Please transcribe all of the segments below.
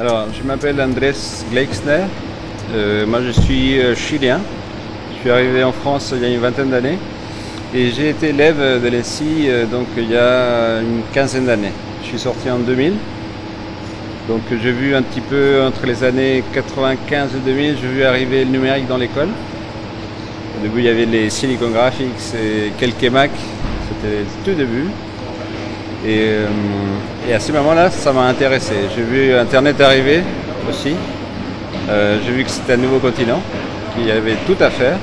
Alors, je m'appelle Andrés Gleixner. Moi, je suis chilien. Je suis arrivé en France il y a une vingtaine d'années et j'ai été élève de l'ENSI donc il y a une quinzaine d'années. Je suis sorti en 2000. Donc, j'ai vu un petit peu entre les années 95 et 2000, j'ai vu arriver le numérique dans l'école. Au début, il y avait les Silicon Graphics et quelques Mac. C'était le tout début. Et à ce moment-là, ça m'a intéressé. J'ai vu Internet arriver aussi. J'ai vu que c'était un nouveau continent, qu'il y avait tout à faire.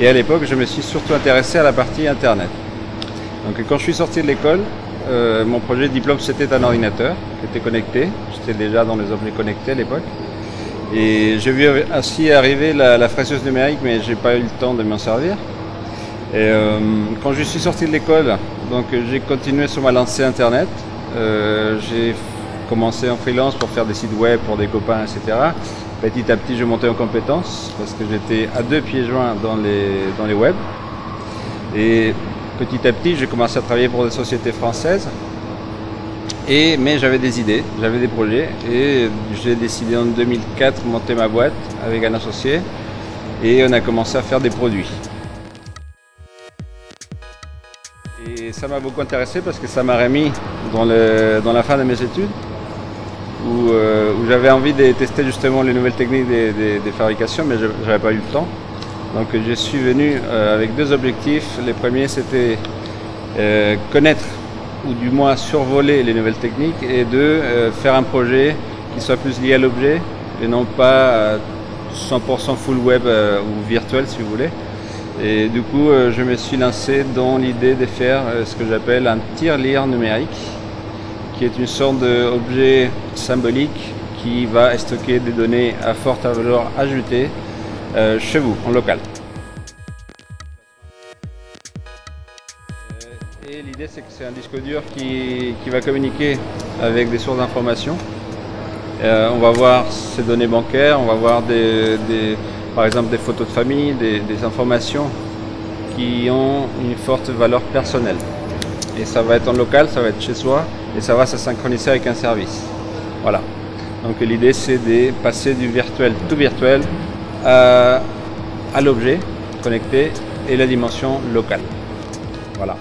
Et à l'époque, je me suis surtout intéressé à la partie Internet. Donc quand je suis sorti de l'école, mon projet de diplôme, c'était un ordinateur qui était connecté. J'étais déjà dans les objets connectés à l'époque. Et j'ai vu aussi arriver la fraisseuse numérique, mais j'ai pas eu le temps de m'en servir. Et quand je suis sorti de l'école, donc j'ai continué sur ma lancée Internet. J'ai commencé en freelance pour faire des sites web pour des copains, etc. Petit à petit, je montais en compétences parce que j'étais à deux pieds joints dans les web. Et petit à petit, j'ai commencé à travailler pour des sociétés françaises. Mais j'avais des idées, j'avais des projets et j'ai décidé en 2004 de monter ma boîte avec un associé et on a commencé à faire des produits. Et ça m'a beaucoup intéressé parce que ça m'a remis dans la fin de mes études où j'avais envie de tester justement les nouvelles techniques des fabrications, mais je n'avais pas eu le temps. Donc je suis venu avec deux objectifs. Les premiers, c'était connaître ou du moins survoler les nouvelles techniques et deux, faire un projet qui soit plus lié à l'objet et non pas 100% full web ou virtuel si vous voulez. Et du coup, je me suis lancé dans l'idée de faire ce que j'appelle un tirelire numérique, qui est une sorte d'objet symbolique qui va stocker des données à forte valeur ajoutée chez vous, en local. Et l'idée, c'est que c'est un disque dur qui va communiquer avec des sources d'informations. On va voir ces données bancaires, on va voir par exemple des photos de famille, des informations qui ont une forte valeur personnelle. Et ça va être en local, ça va être chez soi et ça va se synchroniser avec un service. Voilà. Donc l'idée, c'est de passer du virtuel, tout virtuel, à l'objet connecté et la dimension locale. Voilà.